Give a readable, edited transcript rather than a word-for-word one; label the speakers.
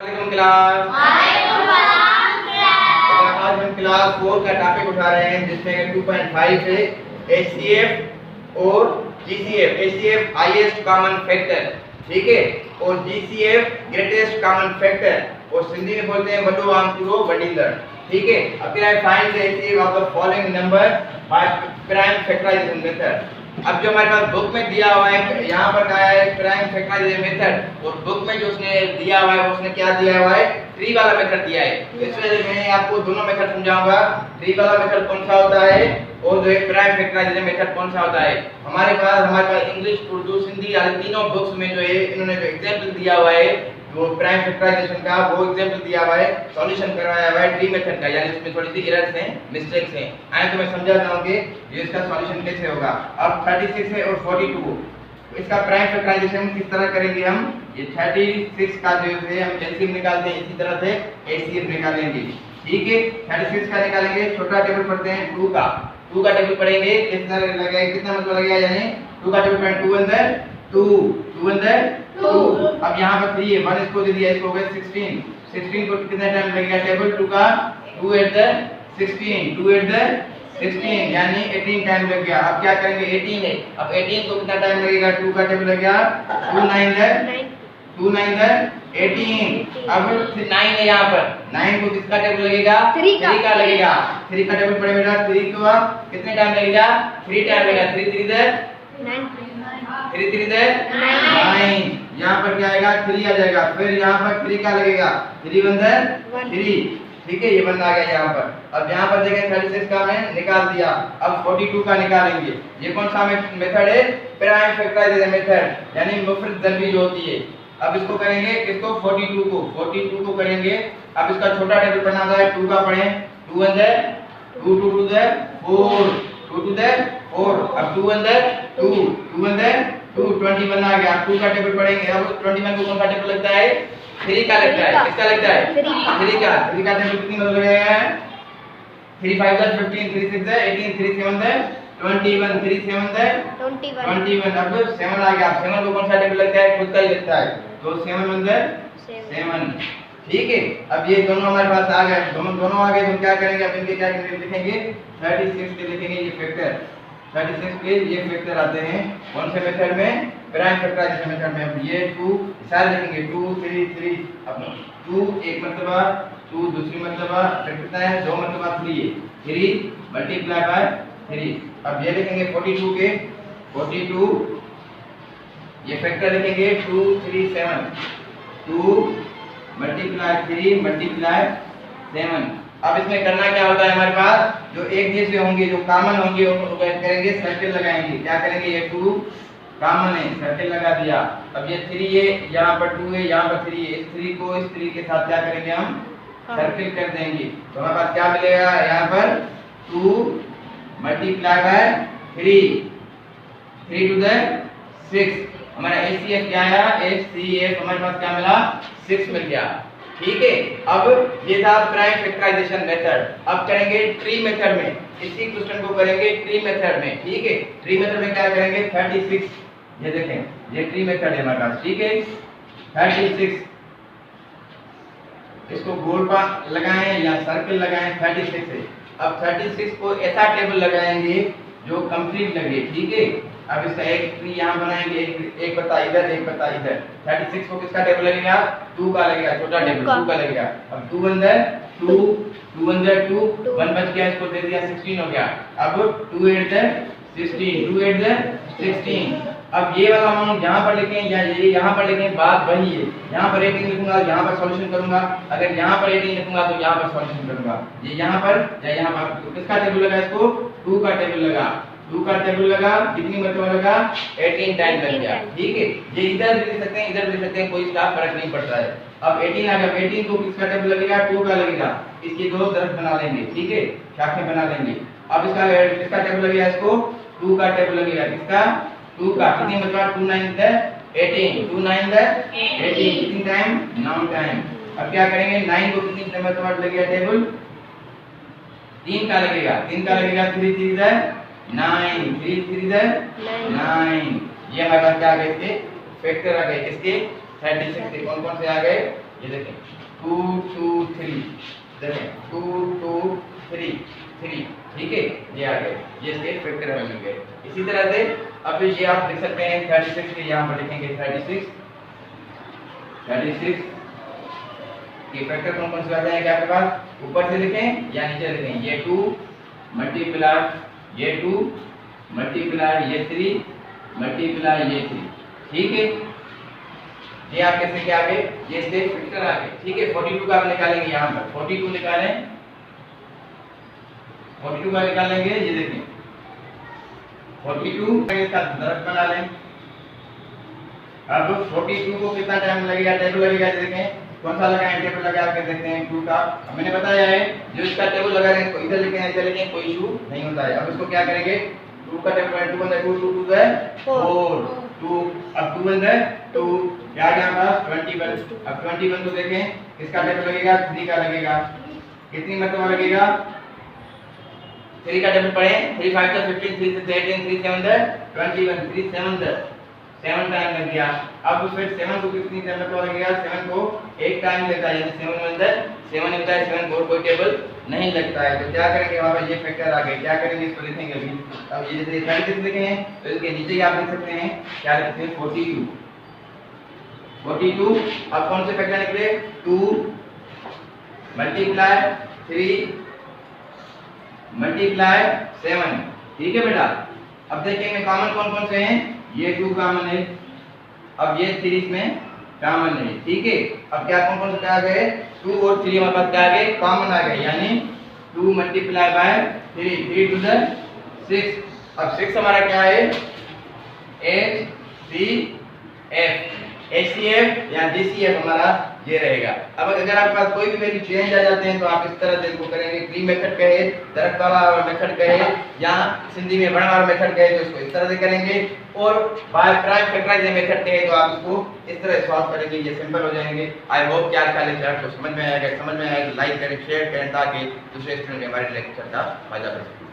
Speaker 1: Class आज हम class 4 का टॉपिक उठा रहे हैं जिसमें 2.5 है HCF और GCF। HCF highest common factor, ठीक है, और GCF ग्रेटेस्ट कॉमन फैक्टर और सिंधी में बोलते हैं वडो आम पूरो वडींदड़, ठीक है। अब क्या है, find the HCF of the following number by prime factorisation method. अब जो हमारे पास बुक में दिया हुआ है, यहाँ पर कहा है प्राइम फैक्टराइजेशन मेथड, और बुक में जो उसने दिया हुआ है उसने क्या दिया हुआ है, ट्री वाला मेथड दिया है। इस वजह से मैं आपको दोनों मेथड समझाऊंगा, ट्री वाला मेथड कौन सा होता है और जो है प्राइम फैक्टराइजेशन मेथड कौन सा होता है। हमारे पास इंग्लिश, उर्दू, सिंधी वाले तीनों बुक्स में जो है इन्होंने जो एग्जांपल दिया हुआ है जो प्राइम फैक्टराइजेशन का, वो एग्जांपल दिया हुआ है, सॉल्यूशन करवाया हुआ है ट्री मेथड का, यानी इसमें थोड़ी सी एरर्स हैं, मिस्टेक्स हैं। आए तो मैं समझाता हूं कि ये इसका सॉल्यूशन कैसे होगा। अब 36 है और 42, इसका प्राइम फैक्टराइजेशन किस तरह करेंगे हम, ये 36 का जो है हम एलसीएम निकालते हैं, इसी तरह से एचसीएफ निकालेंगे, ठीक है। 36 का निकालेंगे, छोटा टेबल पढ़ते हैं 2 का, 2 का टेबल पढ़ेंगे, कितना लगेगा, कितना मतलब लगेगा, यानी 2 का टेबल पढ़ें, 2 अंदर 2, 2 अंदर 2। अब यहाँ पर 3 है, 1 इसको दे दिया, इसको हो गया 16, 16 को कितना टाइम लगेगा, टेबल 2 का 2 8 द 16, 2 8 द 16, यानी 18 टाइम लग गया। अब क्या करेंगे, 18 है, अब 18 को कितना टाइम लगेगा, 2 का टेबल लग गया 2 9 द 2 9 द 18। अब 9 है, यहाँ पर 9 को किसका टेबल लगेगा, 3 का लगेगा, 3 का टेबल पड़े बेटा, 3 को कितने टाइम लगेगा, 3 टाइम लगेगा, 3 3 द 3 3 द 9, यहाँ पर क्या आएगा, 3 आ जाएगा, फिर यहाँ पर 3 का लगेगा, 3 1 द 3, ठीक है, ये बन आ गया यहाँ पर। अब यहाँ पर देखें 36 का मैं निकाल दिया, अब 42 का निकालेंगे। ये कौन सा मेथड है, प्राइम फैक्टराइजेशन मेथड, यानी मुफ्रद ज़रबी जो होती है। अब इसको करेंगे, किसको, 42 को करेंगे। अब इसका छोटा टेबल बनाना है, 2 का पढ़ें, 2 अंदर 2 2 2 द 4, 2 2 द 4, अब 2 अंदर 2, 2 अंदर 2, 21 आ गया। 2 का टेबल पढ़ेंगे, अब 21 को कौन सा टेबल लगता है, 3 का लगता है, किसका लगता है, 3 का टेबल कितनी मतलब है, 3 5 द 15, 3 6 द 18, 3 7 द 21, 3 7 द 21, अब 7 आ गया। 7 को कौन सा टेबल लगता है, खुद का ही लगता है, तो 7 अंदर 7, ठीक है। अब ये दोनों हमारे पास आ गए, दोनों आ गए, तो क्या करेंगे, अब इनके क्या लिखेंगे, 36 के लिखेंगे ये फैक्टर, 36 के ये फैक्टर आते हैं कौन से मेथड में, प्राइम फैक्टराइजेशन मेथड में। ये 2 सारे लिखेंगे, 2 3 3, अब 2 एक मर्तबा, 2 दूसरी मर्तबा, फिर कितना है, 2 मर्तबा 3 है, 3 मल्टीप्लाई बाय 3। अब ये लिखेंगे 42 के 42, ये फैक्टर लिखेंगे 2 3 7, 2 मल्टीप्लाई 3 मल्टीप्लाई 7। अब इसमें करना क्या होता है, हमारे पास जो एक जैसे होंगे, जो कॉमन होंगे, उनको करेंगे सर्कल लगाएंगे। क्या करेंगे, ये 2 कॉमन है, सर्कल लगा दिया। अब ये 3 है, यहाँ पर 2 है, यहाँ पर 3 है, इस 3 को इस 3 के साथ क्या करेंगे, हम सर्कल कर देंगे, तो हमारे पास क्या मिलेगा, यहाँ पर 2 मल्टीप्लाई बाय 3, 3 टू द 6, हमारा HCF क्या आया, HCF हमारे पास क्या मिला, 6 मिल गया, ठीक है। अब ये था प्राइम फैक्टराइजेशन मेथड। अब करेंगे ट्री मेथड में, इसी क्वेश्चन को करेंगे ट्री मेथड में, ठीक है। ट्री मेथड में क्या करेंगे, 36, ये देखें, ये ट्री मेथड है हमारे पास, ठीक है। 36, इसको गोल पर लगाएं या सर्कल लगाएं, 36 है। अब 36 को ऐसा टेबल लगाएंगे जो कंप्लीट लगे, ठीक है। अब इसका एक ट्री यहाँ बनाएंगे, एक पत्ता इधर, एक पत्ता इधर। 36 को किसका टेबल लगेगा, 2 का लगेगा, छोटा टेबल 2 का लगेगा। अब 2 अंदर 2, 2 अंदर 2, 1 बच गया, इसको दे दिया, 16 हो गया। अब 2 8 द 16, 2 8 द 16। अब ये वाला अमाउंट यहाँ पर लिखें या ये यहाँ पर लिखें, बात वही है। यहाँ पर 18 लिखूंगा, यहाँ पर सॉल्यूशन करूंगा, अगर यहाँ पर 18 लिखूंगा तो यहाँ पर सॉल्यूशन करूंगा। ये यहाँ पर या यहाँ पर, तो किसका टेबल लगा, इसको 2 का टेबल लगा, 2 का टेबल लगा, कितनी मरतबा लगा, 18 टाइम लग गया, ठीक है। ये इधर भी लिख सकते हैं, इधर भी लिख सकते हैं, कोई इसका फर्क नहीं पड़ता है। अब 18 आ गया, 18 को किसका टेबल लगेगा, 2 का लगेगा, इसकी दो तरफ बना लेंगे, ठीक है, शाखें बना लेंगे। अब इसका टेबल लगेगा, इसको 2 का टेबल लगेगा, किसका, 2 का, कितनी मरतबा, 2 9 द 18, 2 9 द 18, कितनी टाइम, 9 टाइम। अब क्या करेंगे, 9 को कितनी मरतबा लगेगा टेबल, 3 का लगेगा, 3 का लगेगा, 3 3 द 9, 3 3 द 9। ये हमारे पास क्या आ गए, इसके फैक्टर आ गए, किसके, 36 के कौन कौन से आ गए, ये देखें 2 2 3, देखें 2 2 3 3, ठीक है, ये आ गए, ये इसके फैक्टर हमें मिल गए। इसी तरह से अब ये आप लिख सकते हैं 36 के, यहाँ पर लिखेंगे 36 के फैक्टर कौन कौन से आ जाएंगे आपके पास, ऊपर से लिखें या नीचे लिखें, ये 2 मल्टीप्लाई ये 2 मल्टीप्लाई ये 3 मल्टीप्लाई ये 3, ठीक है, ये आपके से क्या आ गए, ये इसके फैक्टर आ गए, ठीक है। 42 का आप निकालेंगे, यहाँ पर 42 निकालें, 42 का निकालेंगे, ये देखें 42 का इसका दरक बना लें। अब 42 को कितना टाइम लगेगा, टेबल लगेगा, देखें कौन सा लगाएं, टेबल लगा के देखते हैं 2 का। मैंने बताया है जो इसका टेबल लगा रहे हैं इसको इधर लिखें इधर लिखें, कोई इशू नहीं होता है। अब इसको क्या करेंगे, 2 का टेबल 2 1 2 2 2 है 4 2, अब 2 1 है 2, क्या आ गया हमारा 21। अब 21 को देखें किसका टेबल लगेगा, 3 का लगेगा, कितनी मरतबा लगेगा, 3 का टेबल पढ़ें, 3 5 15 3 6 18 3 7 21 3 7 टाइम लग गया। अब फिर 7 को कितनी टाइम लगेगा, 7 को एक टाइम लेता है, यानी 7 अंदर 7 होता है, 7 को कोई टेबल नहीं लगता है। तो क्या करेंगे, वहां पर ये फैक्टर आ गए, क्या करेंगे इसको लिखेंगे अभी। अब ये जैसे 36 लिखे हैं तो इसके नीचे ही आप लिख सकते हैं, क्या लिखते हैं 42 42। अब कौन से फैक्टर निकले, 2 मल्टीप्लाई 3 मल्टीप्लाई 7, ठीक है बेटा। अब देखेंगे कॉमन कौन कौन से हैं, ये 2 कॉमन है, अब ये 3 में कॉमन है, ठीक है। अब क्या कौन कौन से आ गए, 2 और 3 हमारे पास क्या आ गए, कॉमन आ गए, यानी 2 मल्टीप्लाई बाय 3 3 टू द 6। अब 6 हमारा क्या है, HCF या GCF हमारा ये रहेगा। अब अगर आपके पास कोई भी वैल्यू चेंज आ जाते हैं तो आप इस तरह से इसको करेंगे, ट्री मेथड कहे, दरख्त वाला मेथड कहे, या सिंधी में बड़ा वाला मेथड कहे तो इसको इस तरह से करेंगे, और बाय प्राइम फैक्टराइजेशन मेथड कहे तो आप इसको इस तरह सॉल्व करेंगे, ये सिंपल हो जाएंगे। आई होप कि आज का लेक्चर आपको समझ में आएगा तो लाइक करें, शेयर करें ताकि दूसरे स्टूडेंट हमारे लेक्चर का फायदा ले सकें।